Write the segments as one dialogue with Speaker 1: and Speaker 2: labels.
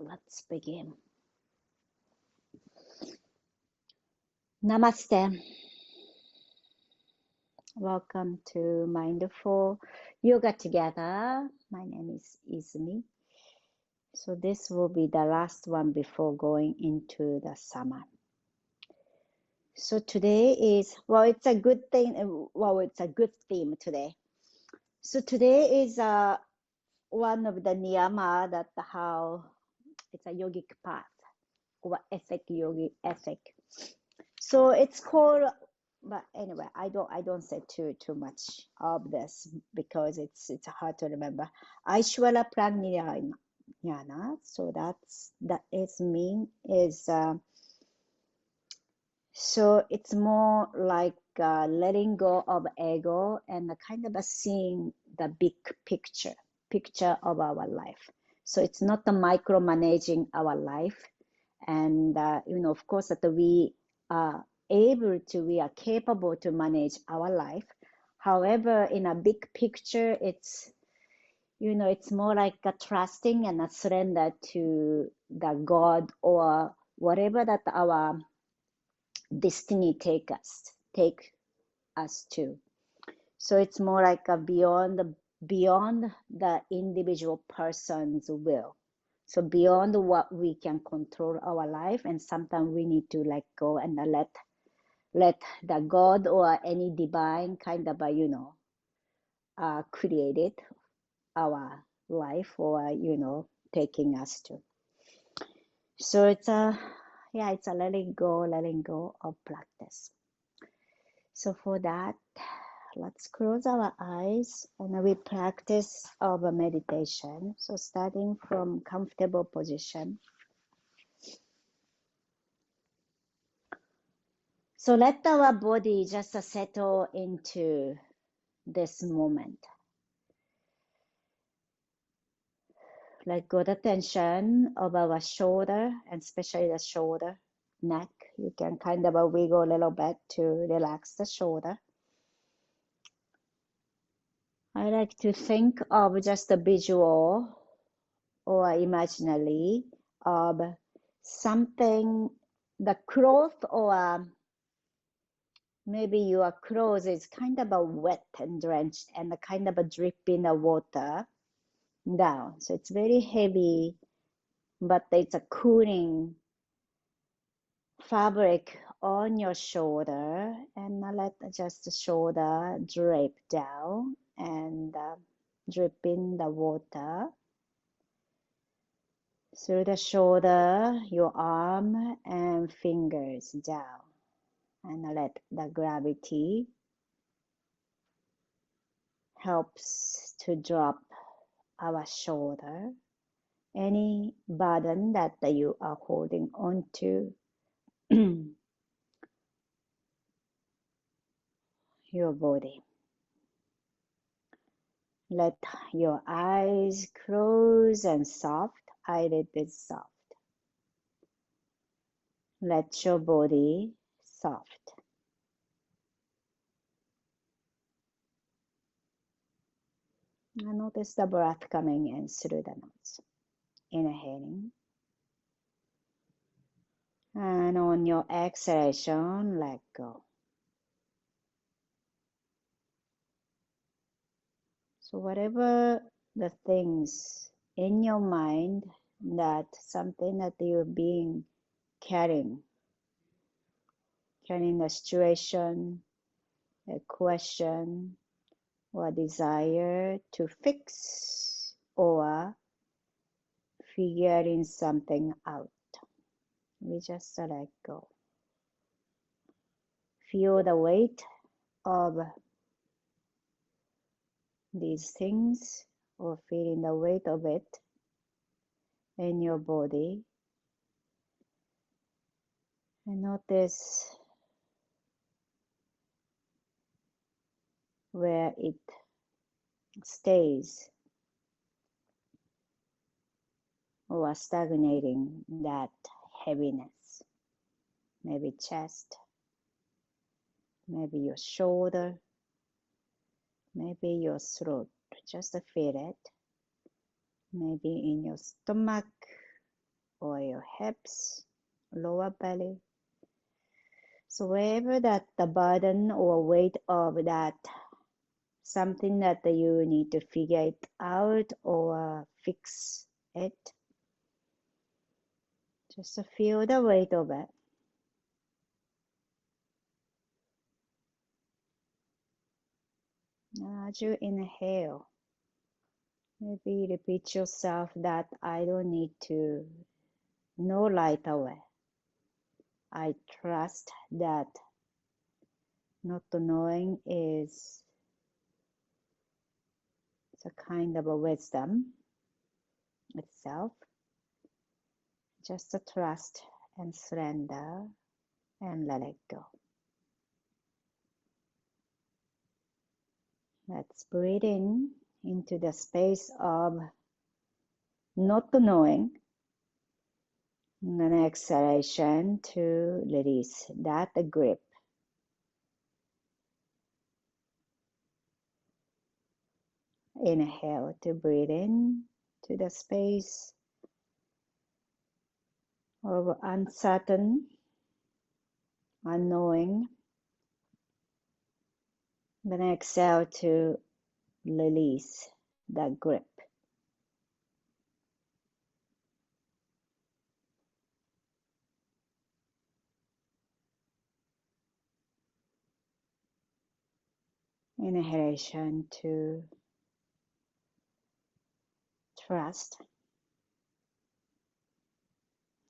Speaker 1: Let's begin. Namaste. Welcome to Mindful Yoga Together. My name is Izumi. So this will be the last one before going into the summer. So today is, it's a good thing. It's a good theme today. So today is one of the niyama that how it's a yogic path or yogic ethic. So it's called, but anyway, I don't say too much of this because it's hard to remember. Isvara pranidha. So that is mean is so it's more like letting go of ego and kind of seeing the big picture of our life. So it's not the micromanaging our life, and of course that we are we are capable to manage our life. However, in a big picture, it's it's more like a trusting and a surrender to the God or whatever that our destiny take us to. So it's more like a beyond the individual person's will. So beyond what we can control our life, and sometimes we need to let go and let the God or any divine kind of created our life or taking us to. So it's a letting go of practice. So for that, let's close our eyes and we practice our meditation. So starting from comfortable position. So let our body just settle into this moment. Let go the tension of our shoulder, and especially the shoulder, neck. You can kind of wiggle a little bit to relax the shoulder. I like to think of just a visual or imaginary of something, the cloth or maybe your clothes is kind of wet and drenched and kind of dripping the water down. So it's very heavy, but it's a cooling fabric on your shoulder, and let just the shoulder drape down and dripping the water through the shoulder, your arm and fingers down, and let the gravity helps to drop our shoulder. Any burden that you are holding on to your body. Let your eyes close and soft, eyelid is soft. Let your body soft. And notice the breath coming in through the nose. Inhaling. And on your exhalation, let go. So whatever the things in your mind, that something that you're being carrying a situation, a question, or desire to fix or figuring something out. We just let go. Feel the weight of these things or feeling the weight of it in your body. And notice where it stays or stagnating, that heaviness. Maybe chest, maybe your shoulder, maybe your throat. Just feel it. Maybe in your stomach or your hips, lower belly. So wherever that the burden or weight of that something that you need to figure it out or fix it, just feel the weight of it. As you inhale, maybe repeat yourself that I don't need to know right away. I trust that not knowing is a kind of a wisdom itself. Just trust and surrender and let it go. Let's breathe in into the space of not knowing, and then exhalation to release that grip. Inhale to breathe in to the space of uncertain, unknowing. Then exhale to release that grip. Inhalation to trust,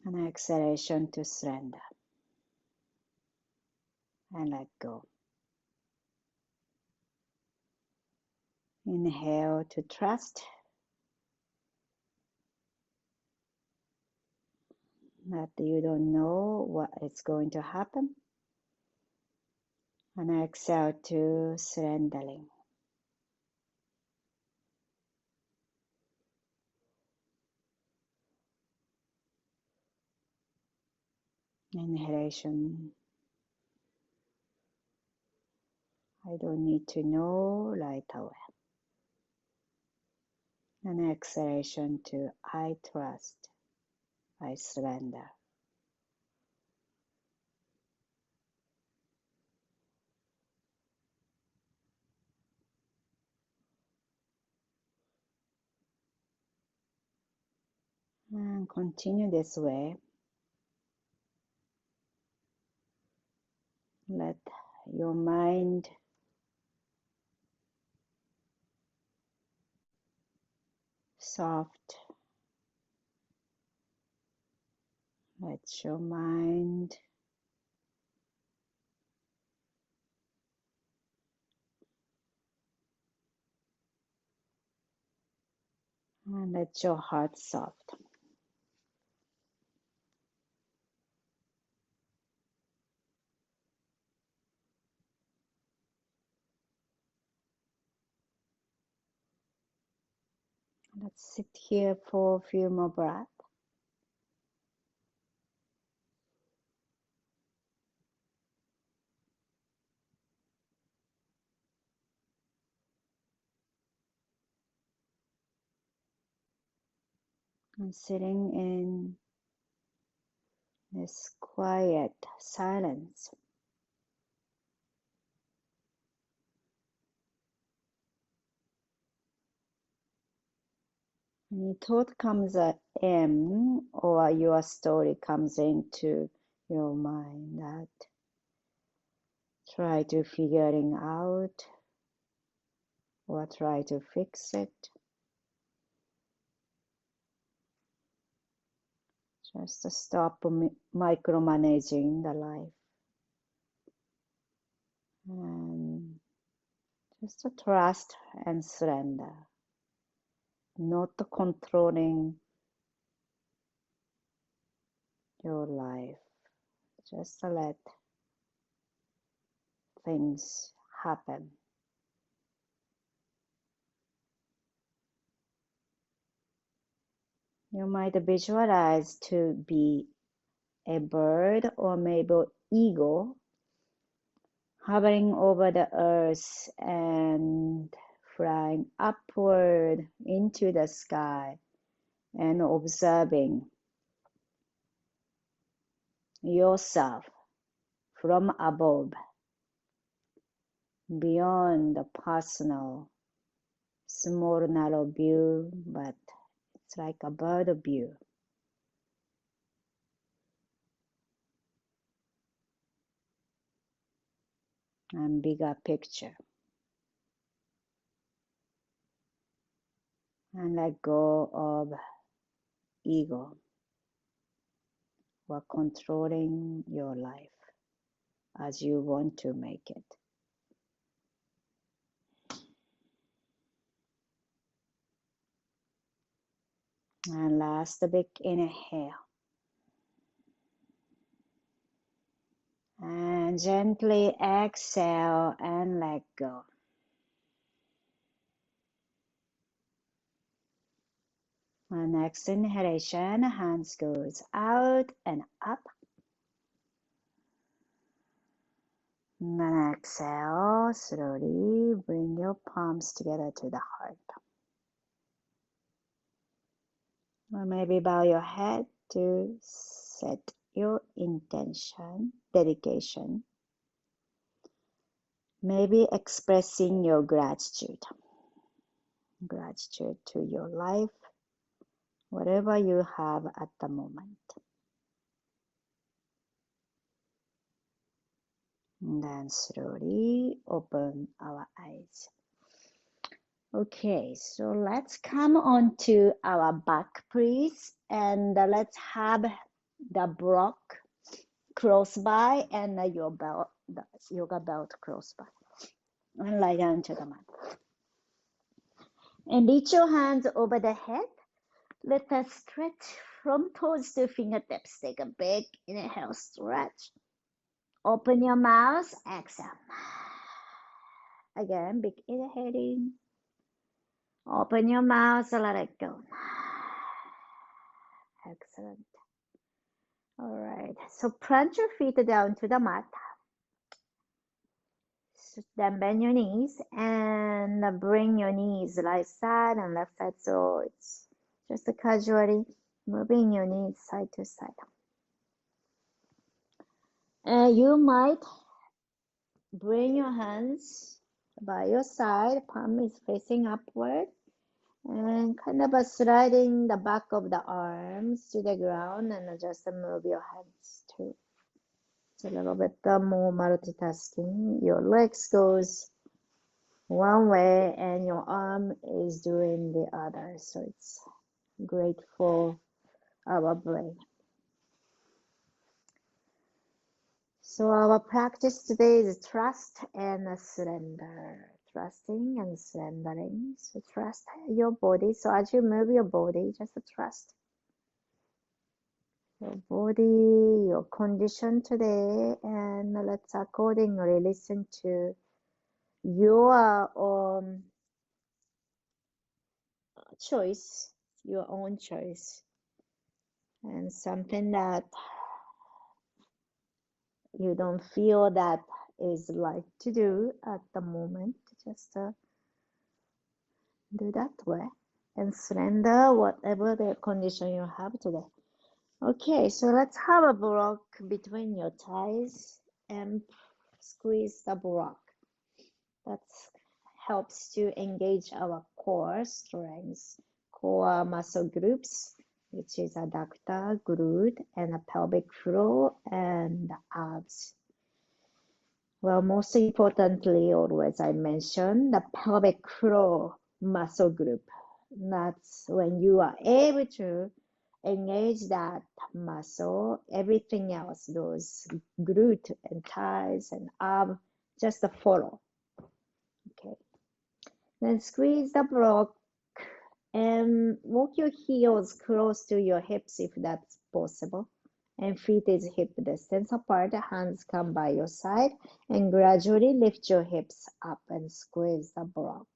Speaker 1: and exhalation to surrender and let go. Inhale to trust that you don't know what is going to happen, and exhale to surrendering. Inhalation, I don't need to know right away. And exhalation to I trust, I surrender. And continue this way. Let your mind soft. Let your mind and let your heart soft. Let's sit here for a few more breaths. And sitting in this quiet silence. Any thought comes in, or your story comes into your mind that try to figuring out or try to fix it. Just to stop micromanaging the life and just to trust and surrender, not controlling your life. Just to let things happen. You might visualize to be a bird or maybe eagle hovering over the earth and flying upward into the sky and observing yourself from above, beyond the personal, small, narrow view, but it's like a bird view. And bigger picture. And let go of ego or controlling your life as you want to make it. And last big inhale. And gently exhale and let go. And next inhalation, hands goes out and up. And then exhale, slowly bring your palms together to the heart. Or maybe bow your head to set your intention, dedication. Maybe expressing your gratitude to your life, whatever you have at the moment. And then slowly open our eyes. Okay, so let's come on to our back, please. And let's have the block close by and your belt, the yoga belt close by. And lie down to the mat. And reach your hands over the head. Let us stretch from toes to fingertips. Take a big inhale, stretch. Open your mouth, exhale. Again, big inhaling. Open your mouth, let it go. Excellent. All right, so plant your feet down to the mat. Then bend your knees and bring your knees right side and left side. So it's just casually moving your knees side to side. And you might bring your hands by your side, palm is facing upward, and kind of sliding the back of the arms to the ground and just move your hands too. It's a little bit more multitasking. Your legs goes one way and your arm is doing the other. So it's great for our brain. So our practice today is trust and surrender. Trusting and surrendering. So trust your body. So as you move your body, just trust your body, your condition today, and let's accordingly listen to your choice, your own choice, and something that you don't feel that is like to do at the moment, just do that way and surrender whatever the condition you have today. Okay, so let's have a block between your thighs and squeeze the block. That helps to engage our core strengths, core muscle groups, which is adductor, glute, and a pelvic floor and abs. Well, most importantly, always I mention the pelvic floor muscle group. That's when you are able to engage that muscle, everything else, those glute and thighs and abs, just follow. Okay. Then squeeze the block and walk your heels close to your hips if that's possible. And feet is hip distance apart, hands come by your side, and gradually lift your hips up and squeeze the block.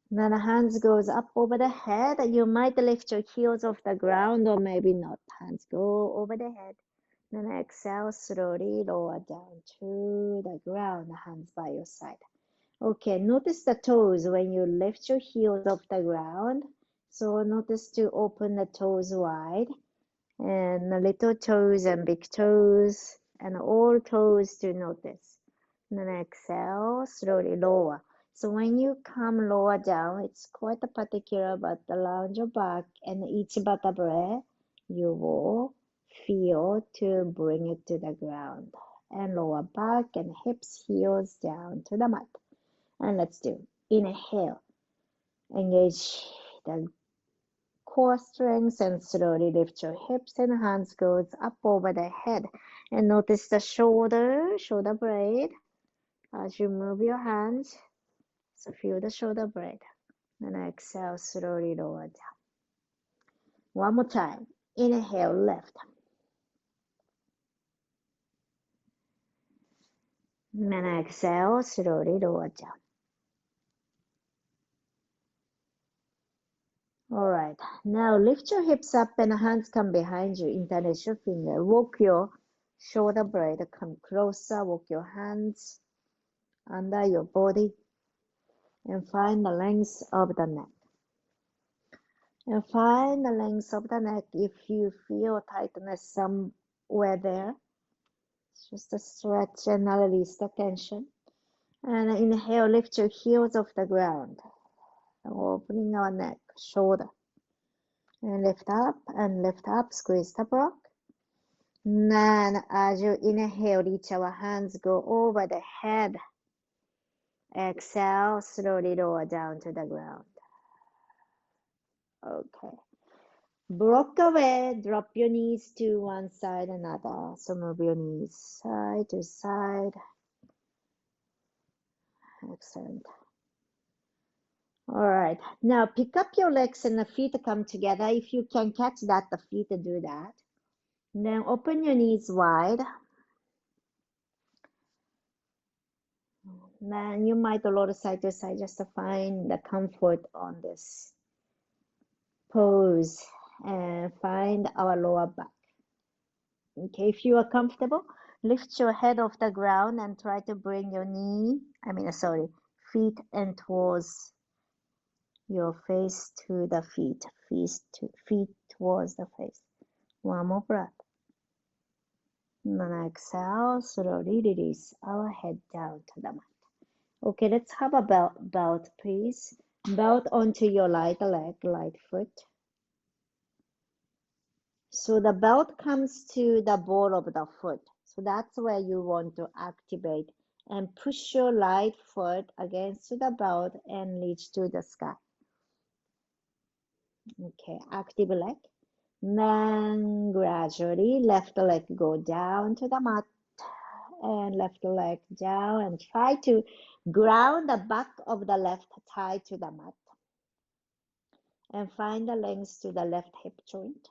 Speaker 1: Then the hands goes up over the head. You might lift your heels off the ground or maybe not. Hands go over the head. Then exhale, slowly lower down to the ground, hands by your side. Okay, notice the toes when you lift your heels off the ground. So notice to open the toes wide And the little toes and big toes and all toes to notice. And then exhale, slowly lower. So when you come lower down, it's quite a particular, but around your back and each vertebrae, you will feel to bring it to the ground. And lower back and hips, heels down to the mat. And let's do. Inhale. Engage the core strength and slowly lift your hips and hands goes up over the head. And notice the shoulder blade as you move your hands. So feel the shoulder blade. And exhale, slowly lower down. One more time. Inhale, lift. And exhale, slowly lower down. All right. Now lift your hips up and hands come behind you. Interlace your finger. Walk your shoulder blade. Come closer. Walk your hands under your body and find the length of the neck. And find the length of the neck. If you feel tightness somewhere there, just a stretch and release the tension. And inhale, lift your heels off the ground. Opening our neck, shoulder. And lift up, squeeze the block. And as you inhale, reach our hands, go over the head. Exhale, slowly lower down to the ground. Okay. Block away, drop your knees to one side, another. So move your knees side to side. Excellent. All right. Now pick up your legs and the feet come together. If you can catch that, the feet do that. Then open your knees wide. Then you might roll side to side just to find the comfort on this pose and find our lower back. Okay, if you are comfortable, lift your head off the ground and try to bring your feet and towards your face to the feet, feet towards the face. One more breath. And then exhale, slowly release our head down to the mat. Okay, let's have a belt, please. Belt onto your right leg, right foot. So the belt comes to the ball of the foot. So that's where you want to activate and push your right foot against the belt and reach to the sky. Okay, active leg. Then gradually left leg go down to the mat and left leg down and try to ground the back of the left thigh to the mat and find the length to the left hip joint.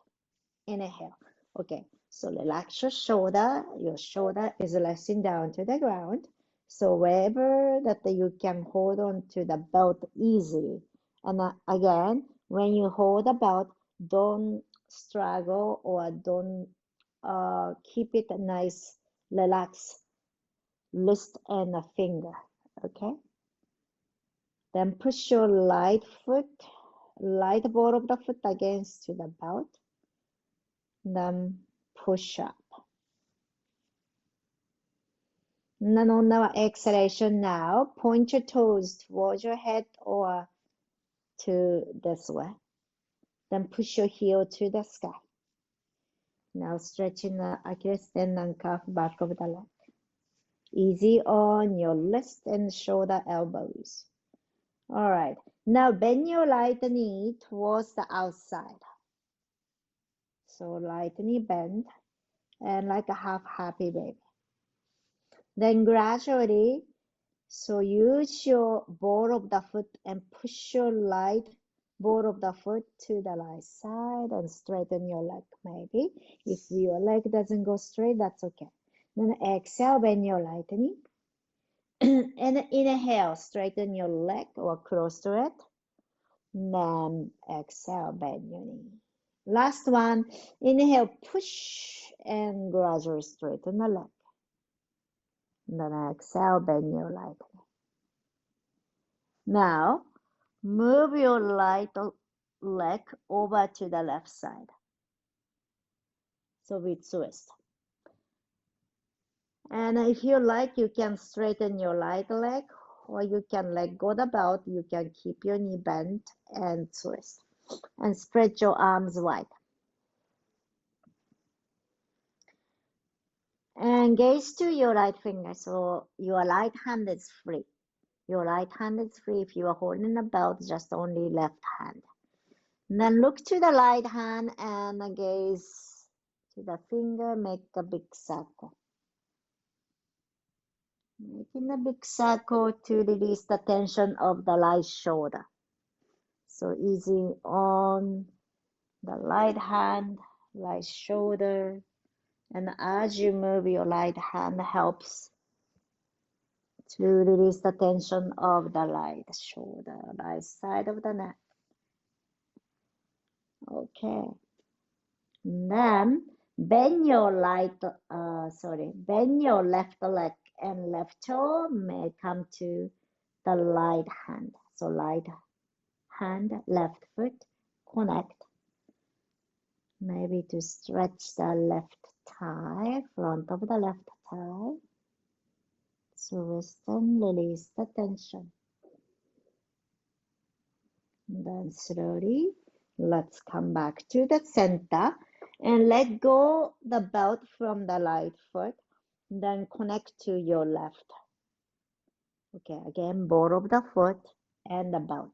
Speaker 1: Inhale. Okay, so relax your shoulder. Your shoulder is resting down to the ground. So wherever that you can hold on to the belt easily. And again, when you hold the belt, don't struggle or don't keep it nice, relax, wrist and a finger. Okay. Then push your right ball of the foot against to the belt. Then push up. And then on our exhalation now, point your toes towards your head or to this way. Then push your heel to the sky. Now stretching the Achilles tendon calf back of the leg. Easy on your wrist and shoulder elbows. All right. Now bend your right knee towards the outside. So right knee bend and like a half happy baby. Then gradually, so use your ball of the foot and push your right ball of the foot to the right side and straighten your leg maybe. If your leg doesn't go straight, that's okay. Then exhale, bend your right knee. And inhale, straighten your leg or close to it. Then exhale, bend your knee. Last one, inhale, push and gradually straighten the leg. Then exhale, bend your right knee. Now, move your right leg over to the left side. So with twist. And if you like, you can straighten your right leg, or you can let go the belt. You can keep your knee bent and twist. And spread your arms wide. And gaze to your right finger. So your right hand is free. Your right hand is free. If you are holding the belt, just only left hand. And then look to the right hand and gaze to the finger. Make a big circle. Making a big circle to release the tension of the right shoulder. So easy on the right hand, right shoulder. And as you move your right hand helps to release the tension of the right shoulder, right side of the neck. Okay. And then bend your bend your left leg and left toe may come to the right hand. So right hand, left foot, connect. Maybe to stretch the left thigh, front of the left thigh. Twist and release the tension. Then slowly, let's come back to the center and let go the belt from the right foot. Then connect to your left. Okay, again, ball of the foot and the belt.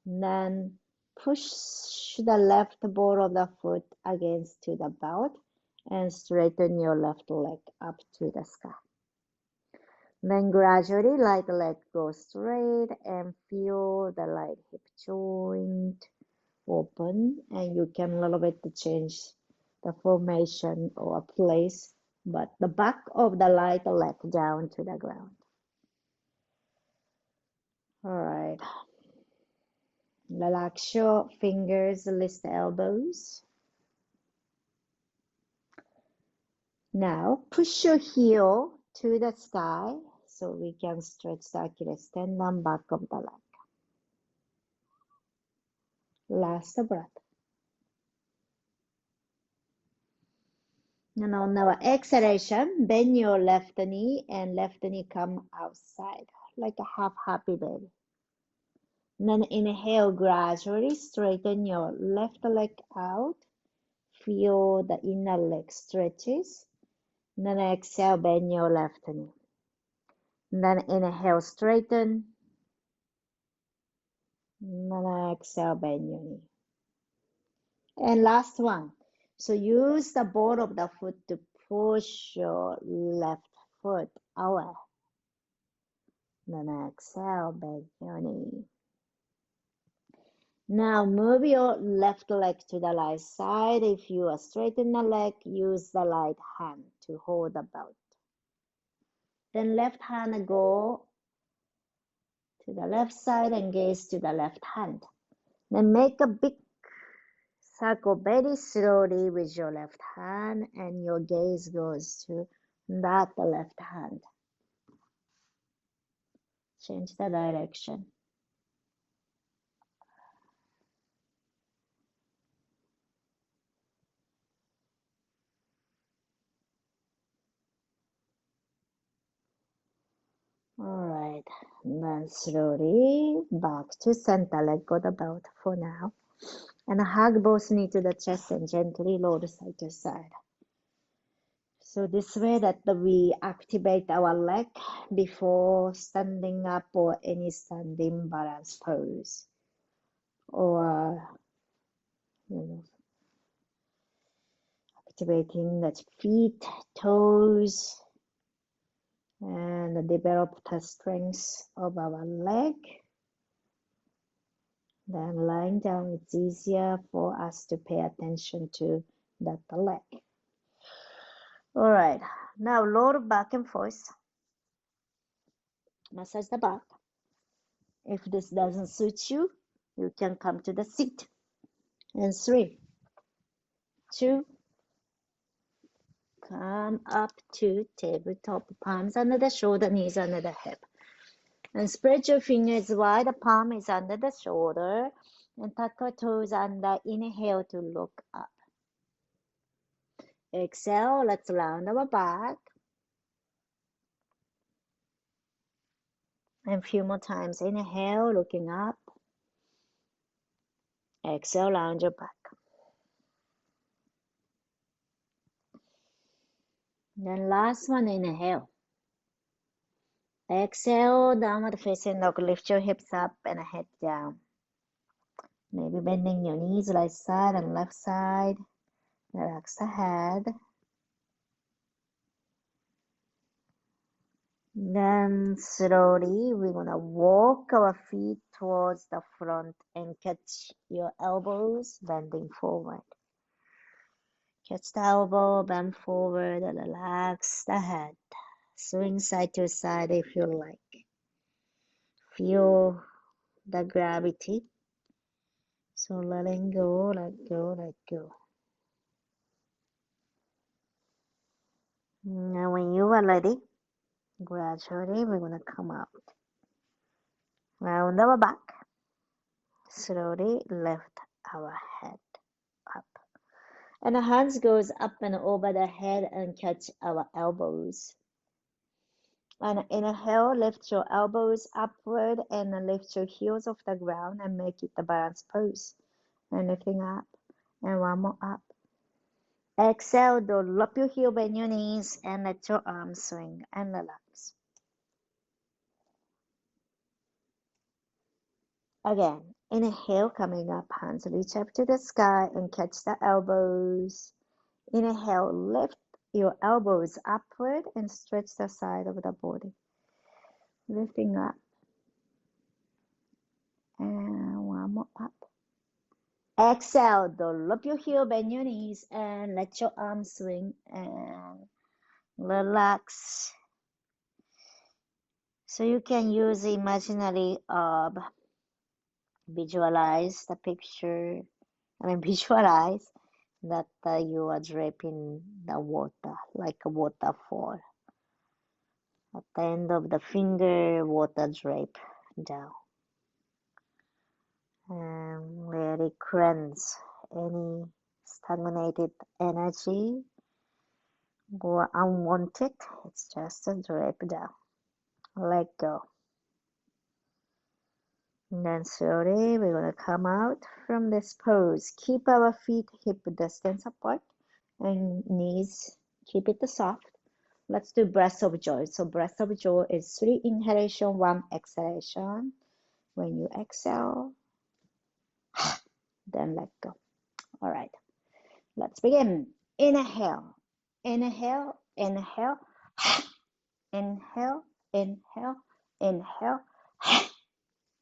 Speaker 1: Then push the left ball of the foot against to the belt and straighten your left leg up to the sky. Then gradually right leg goes straight and feel the right hip joint open, and you can a little bit change the formation or place, but the back of the right leg down to the ground. All right. Relax your fingers, lift the elbows. Now push your heel to the sky so we can stretch the Achilles tendon back of the leg. Last breath. And on our exhalation, bend your left knee and left knee come outside like a half happy baby. And then inhale, gradually straighten your left leg out. Feel the inner leg stretches. And then exhale, bend your left knee. And then inhale, straighten. And then exhale, bend your knee. And last one. So use the ball of the foot to push your left foot away. Then exhale, bend your knee. Now move your left leg to the right side. If you are straighten the leg, use the right hand to hold the belt. Then left hand go to the left side and gaze to the left hand. Then make a big circle very slowly with your left hand and your gaze goes to that left hand. Change the direction. Alright, then slowly back to center. Let go the belt for now. And hug both knees to the chest and gently roll side to side. So this way that we activate our leg before standing up or any standing balance pose. Or, activating the feet, toes, and develop the strength of our leg. Then lying down, it's easier for us to pay attention to that leg. All right, now roll back and forth. Massage the back. If this doesn't suit you, you can come to the seat. And 3, 2, come up to tabletop, palms under the shoulder, knees under the hip. And spread your fingers wide, the palm is under the shoulder, and tuck your toes under, inhale to look up. Exhale, let's round our back. And a few more times. Inhale, looking up. Exhale, round your back. Then last one, inhale. Exhale, downward facing dog. Lift your hips up and head down. Maybe bending your knees right side and left side. Relax the head. Then slowly we're gonna walk our feet towards the front and catch your elbows, bending forward. Catch the elbow, bend forward, and relax the head. Swing side to side if you like. Feel the gravity. So letting go, let go, let go. Now when you are ready, gradually we're gonna come out. Round our back. Slowly lift our head up. And the hands goes up and over the head and catch our elbows. And inhale, lift your elbows upward and lift your heels off the ground and make it the balance pose. And lifting up. And one more up. Exhale, drop your heel, bend your knees, and let your arms swing and relax. Again, inhale, coming up, hands reach up to the sky and catch the elbows. Inhale, lift your elbows upward and stretch the side of the body. Lifting up. And one more up. Exhale, drop your heel, bend your knees, and let your arms swing and relax. So you can use imaginary visualize the picture. Visualize that you are draping the water like a waterfall. At the end of the finger, water drape down. And really cleanse any stagnated energy or unwanted. It's just a drape down. Let go. And then slowly we're going to come out from this pose. Keep our feet hip distance apart and knees, keep it soft. Let's do breath of joy. So breath of joy is 3 inhalation, 1 exhalation. When you exhale, then let go. All right, let's begin. Inhale, inhale, inhale, inhale, inhale, inhale,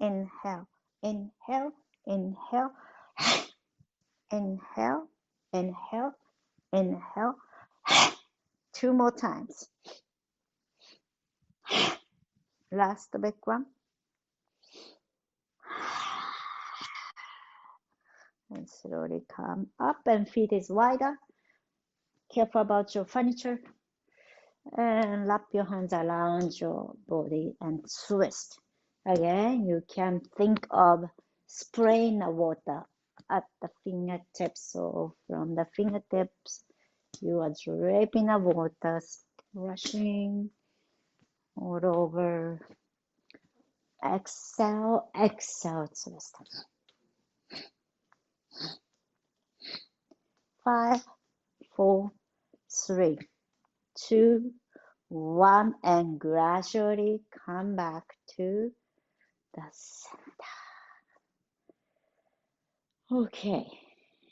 Speaker 1: inhale, inhale, inhale, inhale, inhale, inhale. 2 more times. Last big one. And slowly come up and feet is wider. Careful about your furniture. And wrap your hands around your body and twist. Again, you can think of spraying the water at the fingertips. So from the fingertips, you are draping the water, splashing all over. Exhale, exhale, twist. 5, 4, 3, 2, 1, and gradually come back to the center. Okay,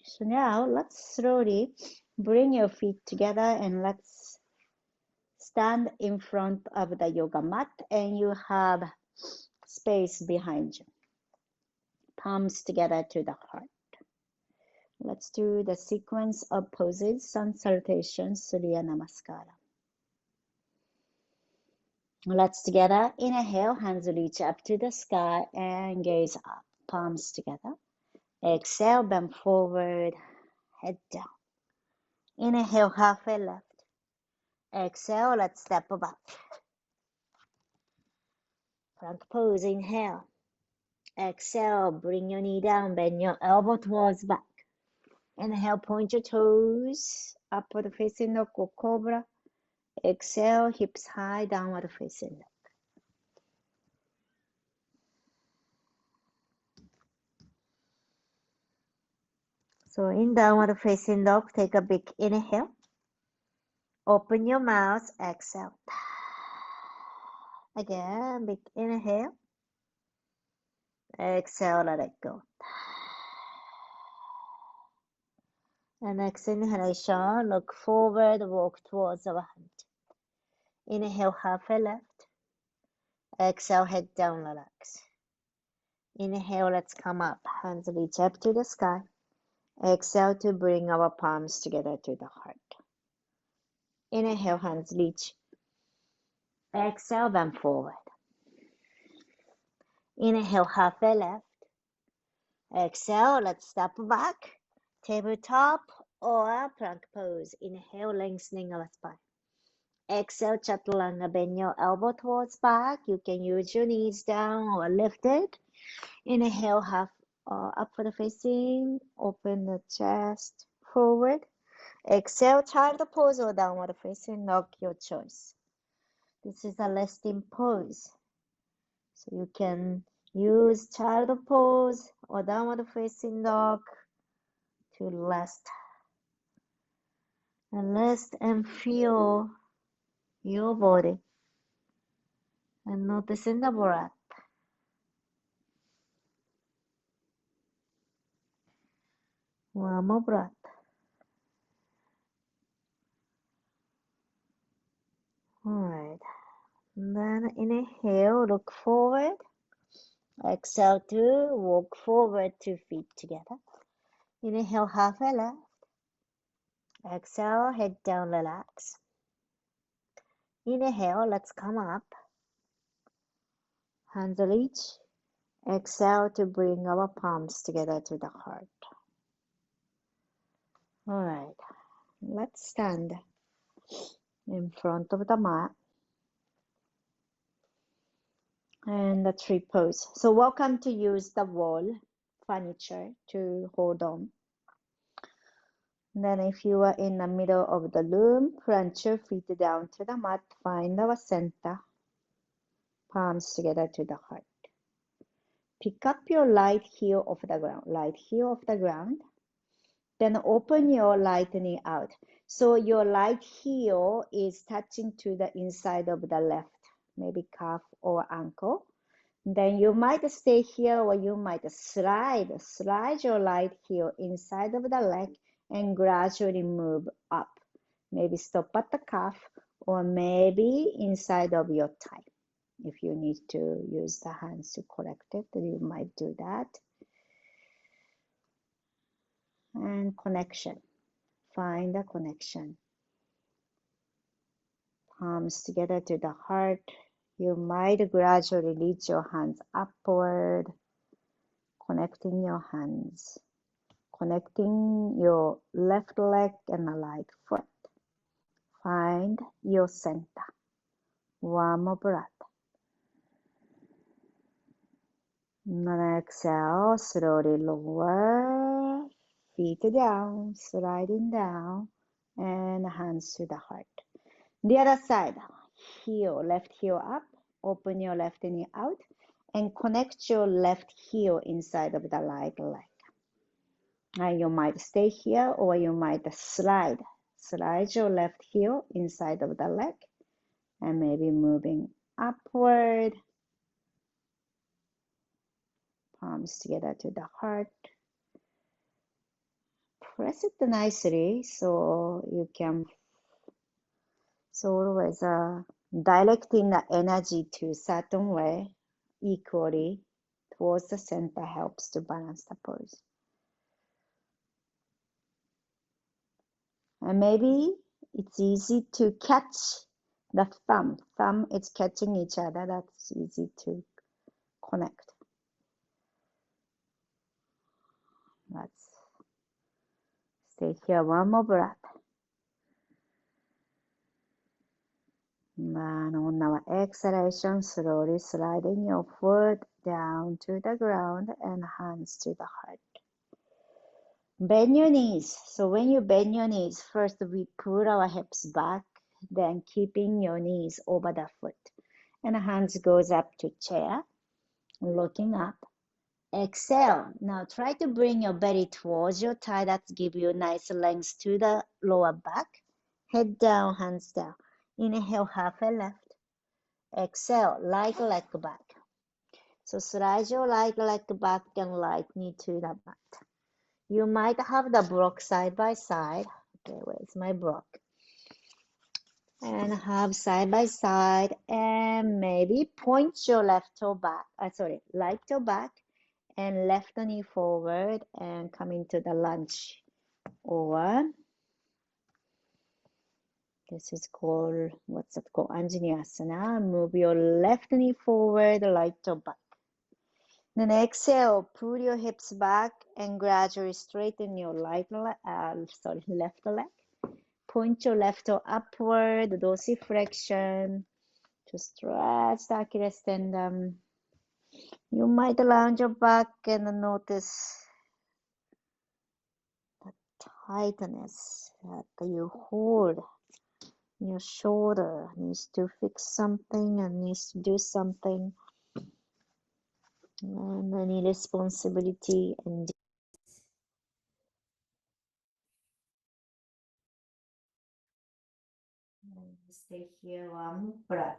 Speaker 1: so now let's slowly bring your feet together and let's stand in front of the yoga mat and you have space behind you. Palms together to the heart. Let's do the sequence of poses, sun salutation, Surya Namaskara. Let's together inhale, hands reach up to the sky and gaze up, palms together. Exhale, bend forward, head down. Inhale, halfway left. Exhale, let's step back. Front pose, inhale. Exhale, bring your knee down, bend your elbow towards back. Inhale, point your toes upward facing dog or cobra. Exhale, hips high, downward facing dog. So in downward facing dog, take a big inhale. Open your mouth, exhale. Again, big inhale. Exhale, let it go. And next inhalation, look forward, walk towards our hand. Inhale, halfway left. Exhale, head down, relax. Inhale, let's come up. Hands reach up to the sky. Exhale to bring our palms together to the heart. Inhale, hands reach. Exhale, bend forward. Inhale, halfway left. Exhale, let's step back. Tabletop or plank pose. Inhale, lengthening our spine. Exhale, chaturanga, bend your elbow towards back. You can use your knees down or lifted. Inhale, half upward facing. Open the chest forward. Exhale, child pose or downward facing dog, your choice. This is a resting pose. So you can use child pose or downward facing dog to rest. And rest and feel your body. And noticing the breath. One more breath. Alright. Then inhale, look forward. Exhale to walk forward, 2 feet together. Inhale, halfway left. Exhale, head down, relax. Inhale, let's come up. Hands reach. Exhale to bring our palms together to the heart. Alright, let's stand in front of the mat. And the tree pose. So welcome to use the wall furniture to hold on. Then if you are in the middle of the room, plant your feet down to the mat, find our center, palms together to the heart. Pick up your right heel off the ground, right heel off the ground. Then open your right knee out. So your right heel is touching to the inside of the left, maybe calf or ankle. Then you might stay here or you might slide your right heel inside of the leg and gradually move up. Maybe stop at the calf or maybe inside of your thigh. If you need to use the hands to correct it, you might do that. And connection. Find a connection. Palms together to the heart. You might gradually reach your hands upward, connecting your hands, connecting your left leg and the right foot. Find your center. One more breath. And then exhale, slowly lower, feet down, sliding down, and hands to the heart. The other side, heel, left heel up, open your left knee out, and connect your left heel inside of the right leg. And you might stay here or you might slide your left heel inside of the leg and maybe moving upward, palms together to the heart. Press it nicely so you can, so always directing the energy to a certain way equally towards the center helps to balance the pose. And maybe it's easy to catch the thumb. Thumb is catching each other. That's easy to connect. Let's stay here. One more breath. And on our exhalation, slowly sliding your foot down to the ground and hands to the heart. Bend your knees. So when you bend your knees, first we put our hips back, then keeping your knees over the foot. And the hands goes up to chair, looking up. Exhale. Now try to bring your belly towards your thigh. That give you nice length to the lower back. Head down, hands down. Inhale, half a left. Exhale, light leg back. So slide your right leg back and right knee to the mat. You might have the block side by side. Okay, where's my block? And have side by side, and maybe point your left toe back. Right toe back, and left knee forward, and come into the lunge. Or this is called, what's it called? Anjaneyasana. Move your left knee forward, right toe back. Then exhale, pull your hips back and gradually straighten your left leg. Point your left toe upward, dorsiflexion to stretch the Achilles tendon. You might lounge your back and notice the tightness that you hold. Your shoulder needs to fix something and needs to do something. And any responsibility and stay here one breath.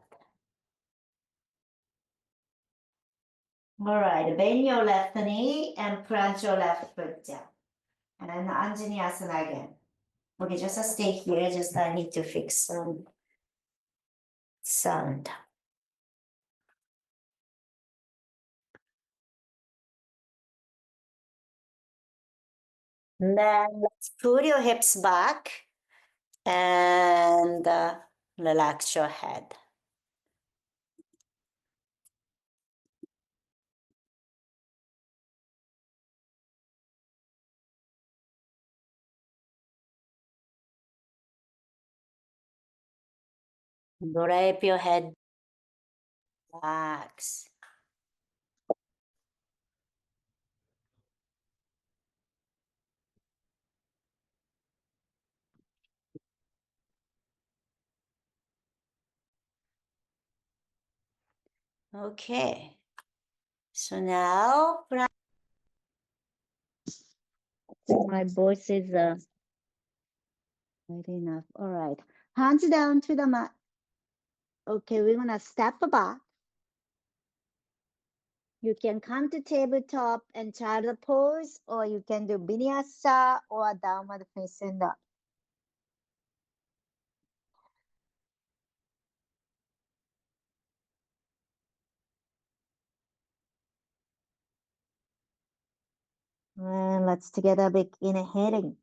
Speaker 1: All right, bend your left knee and plant your left foot down. And then Anjaneyasana again. Okay, just stay here. Just I need to fix some sound. And then let's put your hips back and relax your head. Drape your head, relax. Okay. So now my voice is right enough. All right. Hands down to the mat. Okay, we're gonna step back. You can come to tabletop and child pose, or you can do vinyasa or downward facing dog. And let's together big inhaling.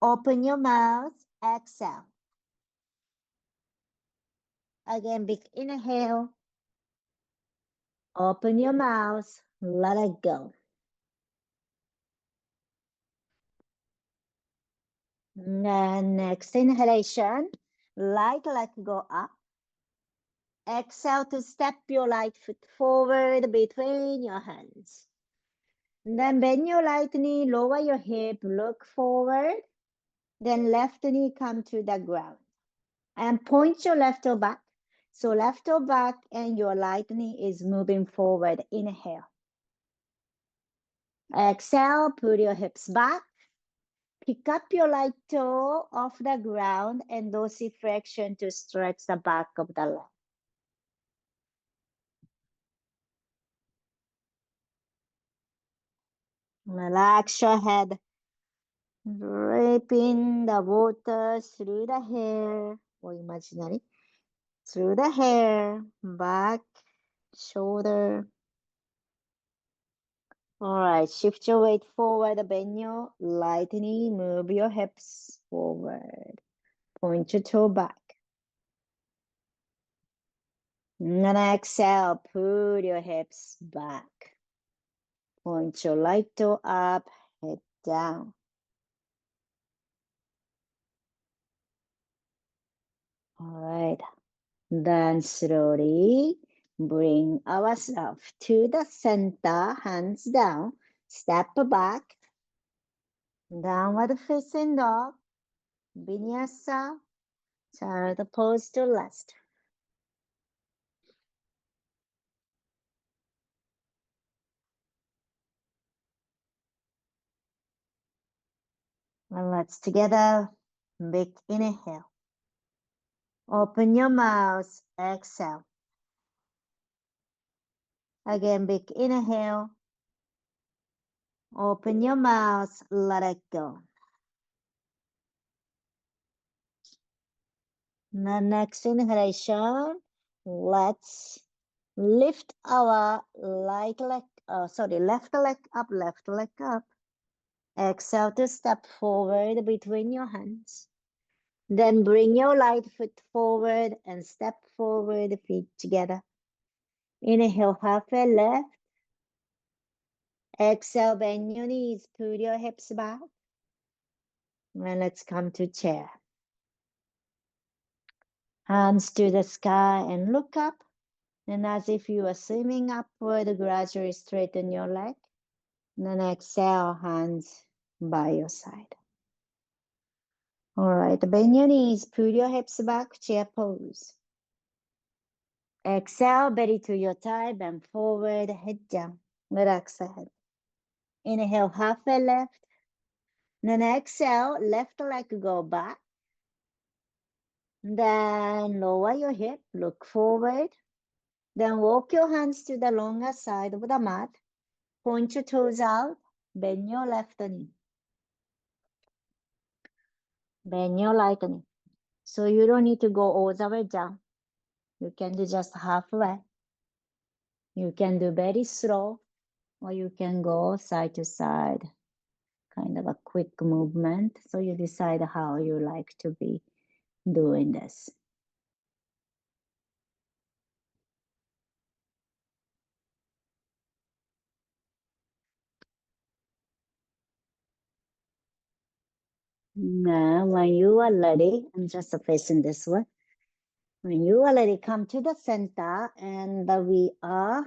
Speaker 1: Open your mouth, exhale. Again, big inhale. Open your mouth, let it go. And next inhalation, right leg go up. Exhale to step your right foot forward between your hands. Then bend your right knee, lower your hip, look forward. Then left knee come to the ground. And point your left toe back. So left toe back and your right knee is moving forward. Inhale. Exhale, put your hips back. Pick up your right toe off the ground and dorsiflexion to stretch the back of the leg. Relax your head. Draping the water through the hair or imaginary. Through the hair, back, shoulder. All right, shift your weight forward, bend your right knee, move your hips forward. Point your toe back. And exhale, put your hips back. Point your right toe up, head down. All right, then slowly bring ourselves to the center, hands down, step back. Downward facing dog, vinyasa, child pose to last. And let's together, big inhale. Open your mouth, exhale. Again, big inhale. Open your mouth, let it go. The next inhalation, let's lift our left leg up, left leg up. Exhale to step forward between your hands. Then bring your right foot forward and step forward, feet together. Inhale, halfway left. Exhale, bend your knees, put your hips back. And let's come to chair. Hands to the sky and look up. And as if you are swimming upward, gradually straighten your leg. And then exhale, hands by your side. All right, bend your knees, put your hips back, chair pose. Exhale, belly to your thigh, bend forward, head down. Relax the head. Inhale, halfway left. Then exhale, left leg go back. Then lower your hip, look forward. Then walk your hands to the longer side of the mat. Point your toes out, bend your left knee. Bend your right knee. So you don't need to go all the way down. You can do just halfway. You can do very slow, or you can go side to side, kind of a quick movement. So you decide how you like to be doing this. Now, when you are ready, I'm just facing this way. When you are ready, come to the center, and we are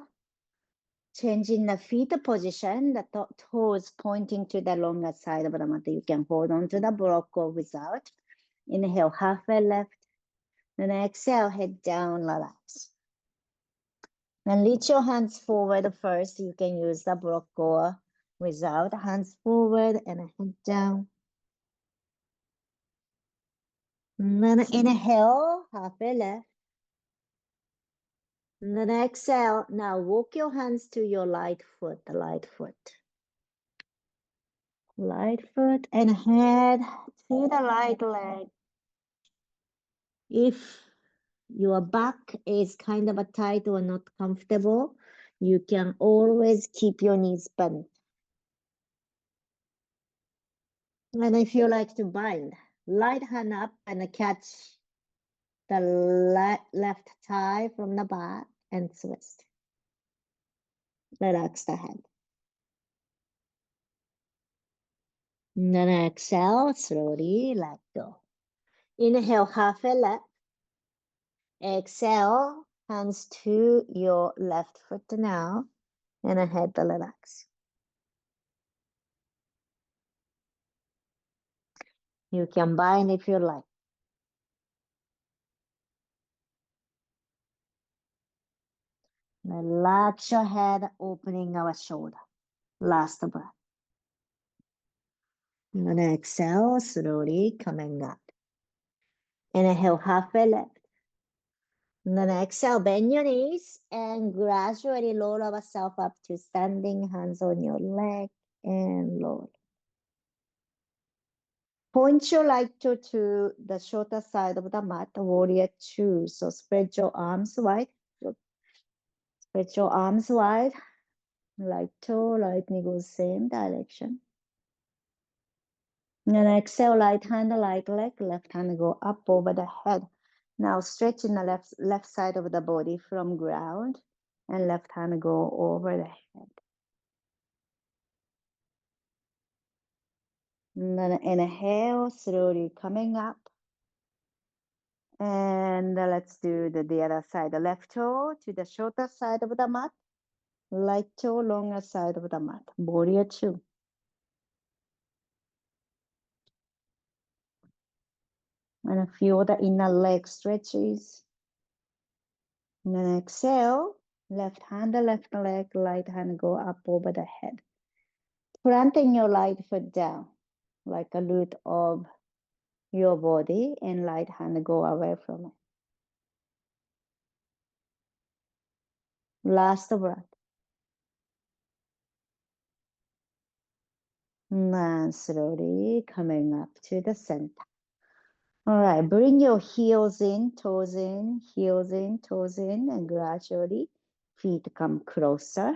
Speaker 1: changing the feet position, the toes pointing to the longer side of the mat. You can hold on to the block or without. Inhale, halfway left. Then exhale, head down, relax. Then reach your hands forward first. You can use the block or without. Hands forward and head down. And then inhale, halfway left. And then exhale. Now walk your hands to your right foot, Right foot and head to the right leg. If your back is kind of a tight or not comfortable, you can always keep your knees bent. And if you like to bind, right hand up and catch the left thigh from the back and twist. Relax the head. And then exhale, slowly let go. Inhale, halfway left. Exhale, hands to your left foot now, and head to relax. You can bind if you like. Relax your head, opening our shoulder. Last breath. And then exhale, slowly coming up. Inhale, halfway left. And then exhale, bend your knees and gradually lower ourselves up to standing, hands on your leg and lower. Point your right toe to the shorter side of the mat, warrior two. So spread your arms wide. Spread your arms wide. Right toe, right knee goes same direction. And then exhale, right hand, right leg, left hand go up over the head. Now stretching the left side of the body from ground and left hand go over the head. And then inhale, slowly coming up. And let's do the other side. The left toe to the shorter side of the mat. Right toe, longer side of the mat. Warrior two. And feel the inner leg stretches. And then exhale, left hand, the left leg, right hand go up over the head. Planting your right foot down like a root of your body, and right hand go away from it. Last breath. And slowly coming up to the center. All right, bring your heels in, toes in, heels in, toes in, and gradually feet come closer.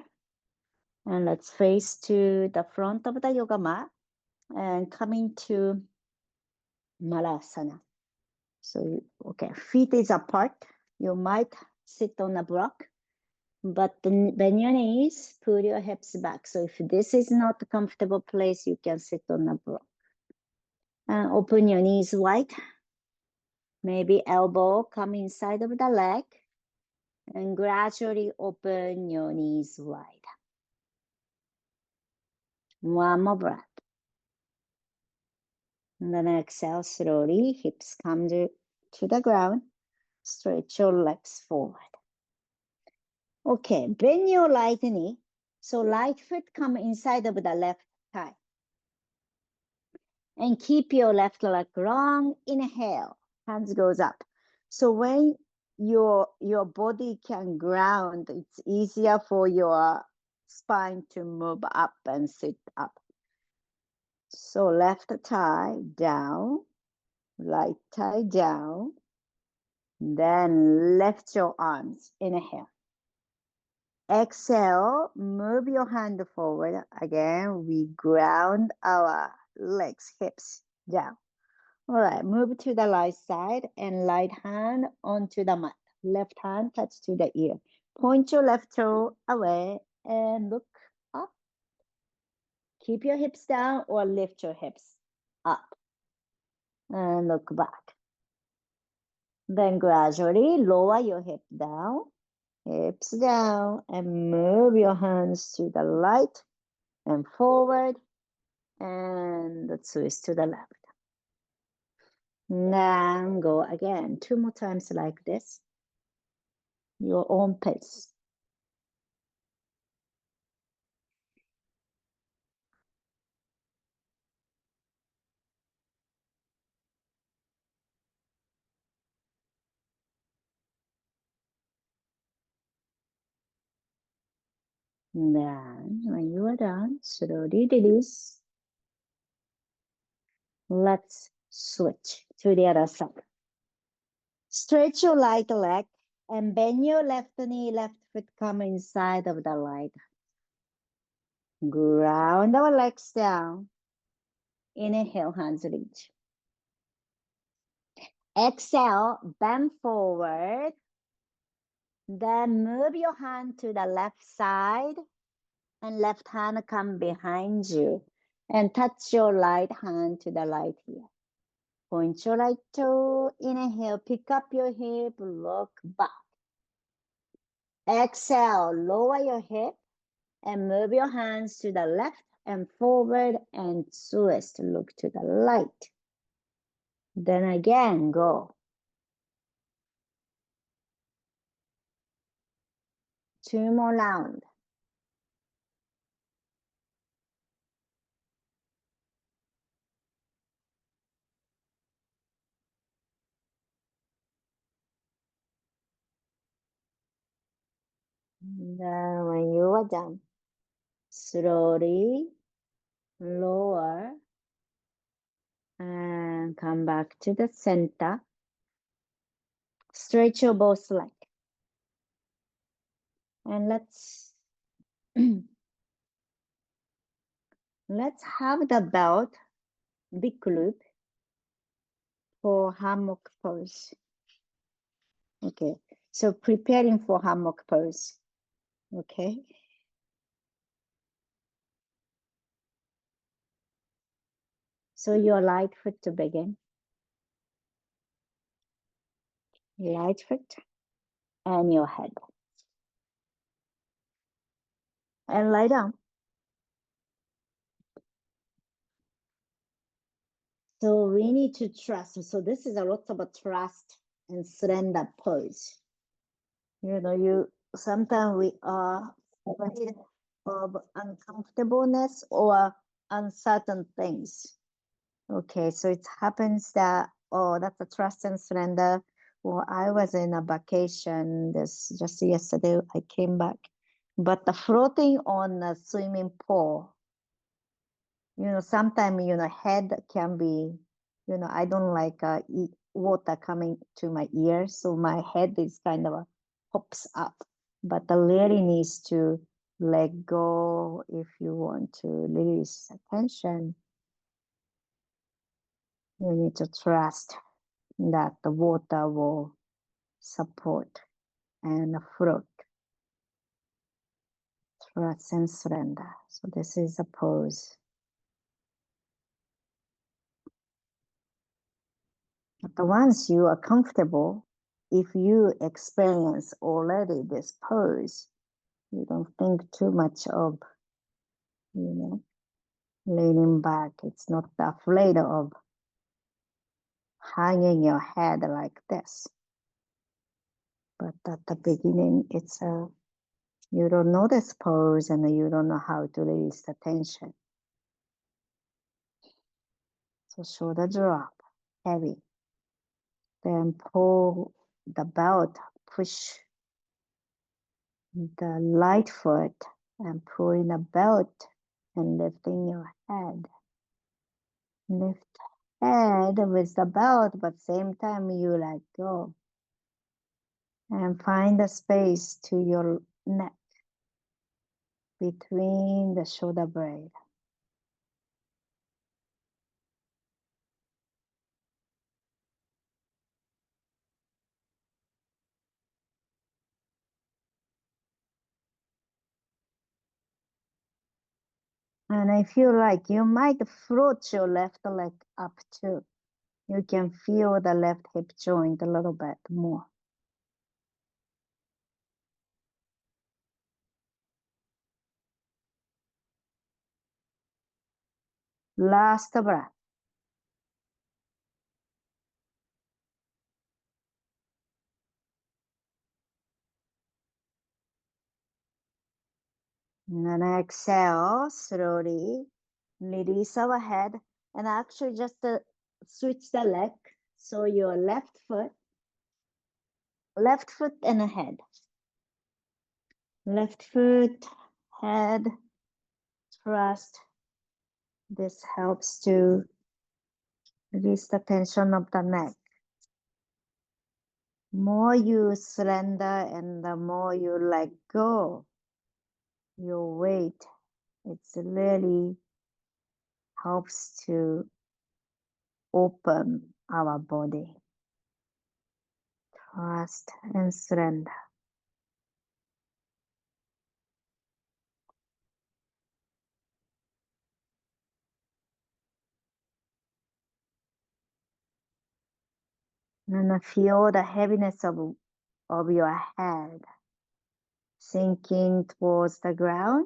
Speaker 1: And let's face to the front of the yoga mat and coming to Malasana. So, okay, feet is apart. You might sit on a block, but bend your knees, pull your hips back. So if this is not a comfortable place, you can sit on a block. And open your knees wide. Maybe elbow come inside of the leg. And gradually open your knees wide. One more breath. And then exhale slowly. Hips come to the ground. Stretch your legs forward. Okay, bend your right knee. So right foot come inside of the left thigh. And keep your left leg long. Inhale, hands goes up. So when your body can ground, it's easier for your spine to move up and sit up. So left thigh down, right thigh down, then lift your arms. Inhale. Exhale, move your hand forward. Again, we ground our legs, hips down. All right, move to the right side and right hand onto the mat. Left hand touch to the ear. Point your left toe away and look up. Keep your hips down or lift your hips up and look back. Then gradually lower your hip down, hips down, and move your hands to the right and forward, and the twist to the left. Then go again, 2 more times like this, your own pace. Then when you are done, slowly release. Let's switch to the other side. Stretch your right leg and bend your left knee, left foot come inside of the right. Ground our legs down. Inhale, hands reach. Exhale, bend forward. Then move your hand to the left side and left hand come behind you and touch your right hand to the right ear. Point your right toe. Inhale, pick up your hip, look back. Exhale, lower your hip and move your hands to the left and forward and twist, look to the right. Then again, go. 2 more rounds. Then when you are done, slowly lower and come back to the center. Stretch your both legs. And let's have the belt big loop for hammock pose. Okay, so preparing for hammock pose. Okay. So your right foot to begin. Right foot and your head. And lie down. So we need to trust. So this is a lot of a trust and surrender pose. You sometimes we are afraid of uncomfortableness or uncertain things. Okay, so it happens that, oh, that's a trust and surrender. Well, I was in a vacation this just yesterday. I came back, but the floating on a swimming pool, sometimes, head can be, I don't like water coming to my ears, so my head is kind of pops up. But the really needs to let go if you want to release attention. You need to trust that the water will support and float. Trust and surrender. So this is a pose. But once you are comfortable, if you experience already this pose, you don't think too much of, leaning back. It's not afraid of hanging your head like this. But at the beginning, it's you don't know this pose and you don't know how to release the tension. So shoulder drop, heavy. Then pull the belt, push the light foot and pulling the belt and lifting your head. Lift head with the belt, but same time you let go. And find the space to your neck between the shoulder blade. And if you like, you might float your left leg up too. You can feel the left hip joint a little bit more. Last breath. And then exhale slowly, release our head, and actually just switch the leg. So your left foot and head. Left foot, head, trust. This helps to release the tension of the neck. More you surrender and the more you let go your weight, it's really helps to open our body. Trust and surrender. And feel the heaviness of your head sinking towards the ground.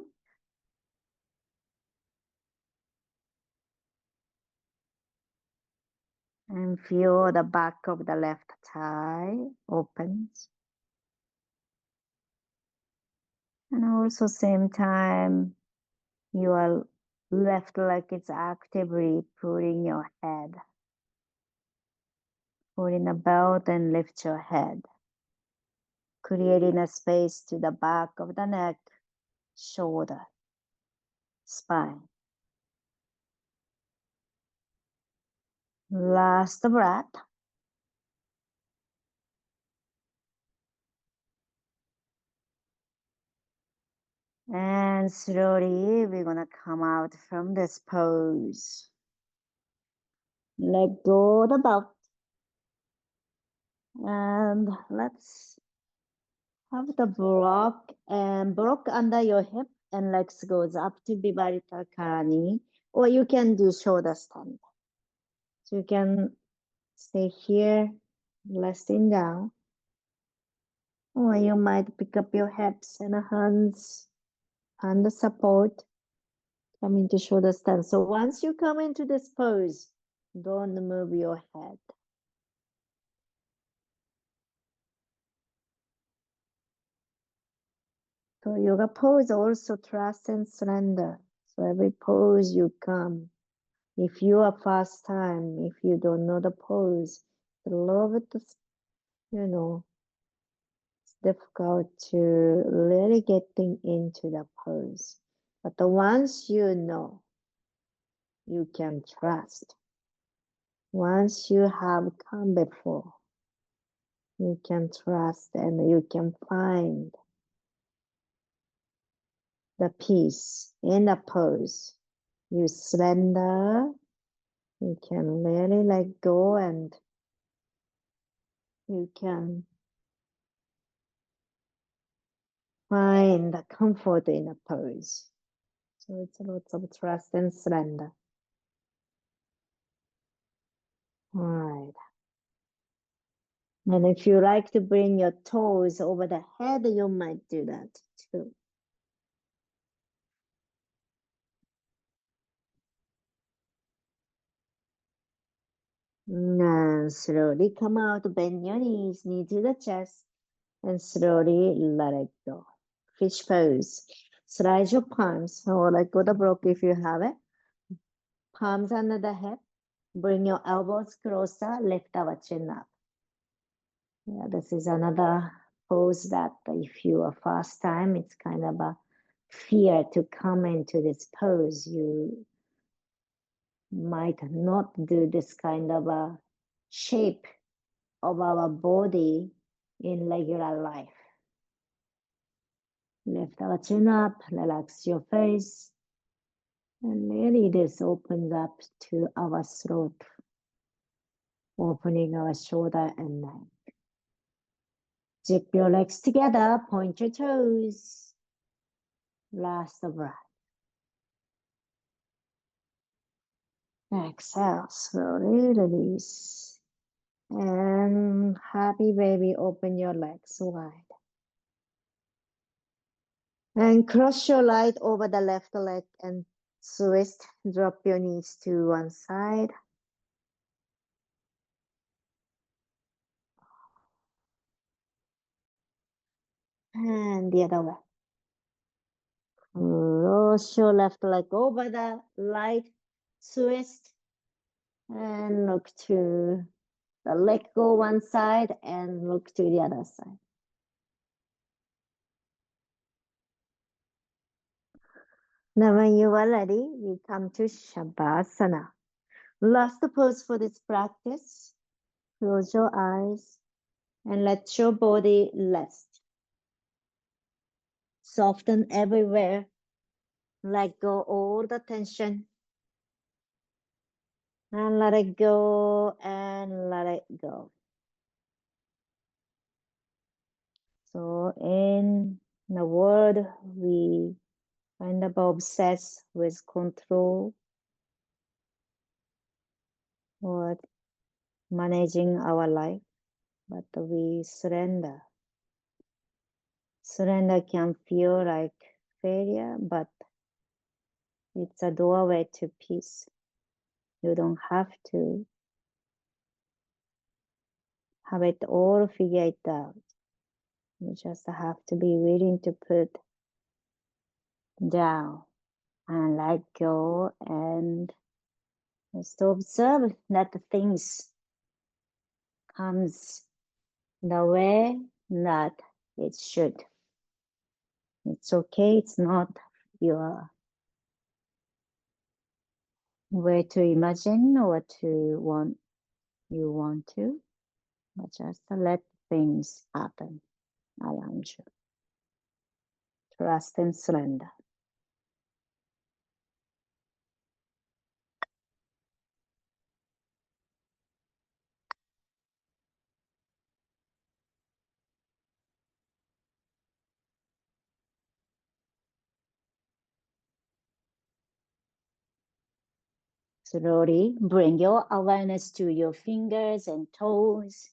Speaker 1: And feel the back of the left thigh opens. And also same time, your left leg is actively pulling your head. Pulling the belt and lift your head. Creating a space to the back of the neck, shoulder, spine. Last breath. And slowly we're gonna come out from this pose. Let go the belt. And let's have the block under your hip and legs goes up to Bharatanatyam, or you can do shoulder stand. So you can stay here, resting down, or you might pick up your hips and hands and the support, come into shoulder stand. So once you come into this pose, Don't move your head. So yoga pose also trust and surrender. So every pose you come, if you are first time, if you don't know the pose, love it, you know, it's difficult to really getting into the pose. But the once you know, you can trust. Once you have come before, you can trust and you can find the peace in the pose. You surrender, you can really let go, and you can find the comfort in a pose. So it's a lot of trust and surrender. All right. And if you like to bring your toes over the head, you might do that too. And slowly come out, bend your knees, knee to the chest, and slowly let it go. Fish pose. Slide your palms, or let go the block if you have it. Palms under the head. Bring your elbows closer, lift our chin up. Yeah, this is another pose that if you are first time, it's kind of a fear to come into this pose. You might not do this kind of a shape of our body in regular life. Lift our chin up, relax your face, and really this opens up to our throat, opening our shoulder and neck. Zip your legs together, point your toes. Last breath. Exhale, slowly release. And happy baby, open your legs wide. And cross your right over the left leg and twist. Drop your knees to one side. And the other way. Cross your left leg over the right, twist. And look to the leg go one side and look to the other side. Now when you are ready, we come to Shavasana. Last pose for this practice. Close your eyes and let your body rest. Soften everywhere. Let go all the tension. And let it go and let it go. So in the world, we kind of obsessed with control or managing our life, but we surrender. Surrender can feel like failure, but it's a doorway to peace. You don't have to have it all figured out. You just have to be willing to put down and let go and just observe that the things comes the way that it should. It's okay. It's not your way to imagine or to want you want to, but just let things happen around you. Trust and surrender. Slowly bring your awareness to your fingers and toes.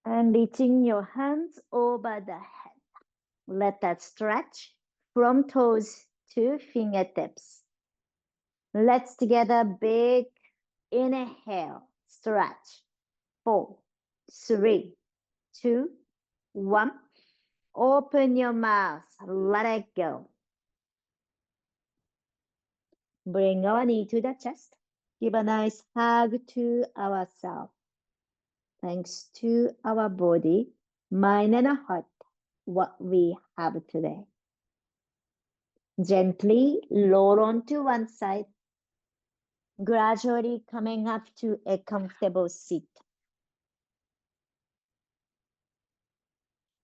Speaker 1: And reaching your hands over the head. Let that stretch from toes to fingertips. Let's together big inhale, stretch. 4, 3, 2, 1. Open your mouth, let it go. Bring our knee to the chest. Give a nice hug to ourselves. Thanks to our body, mind, and heart, what we have today. Gently lower onto one side, gradually coming up to a comfortable seat.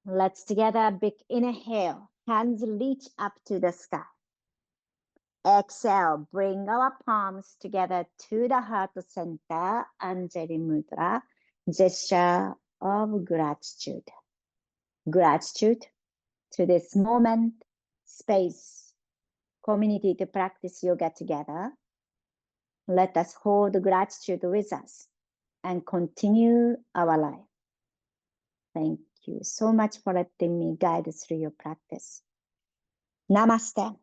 Speaker 1: Let's together big inhale, hands reach up to the sky. Exhale, bring our palms together to the heart center, Anjali Mudra, gesture of gratitude. Gratitude to this moment, space, community to practice yoga together. Let us hold gratitude with us and continue our life. Thank you so much for letting me guide through your practice. Namaste.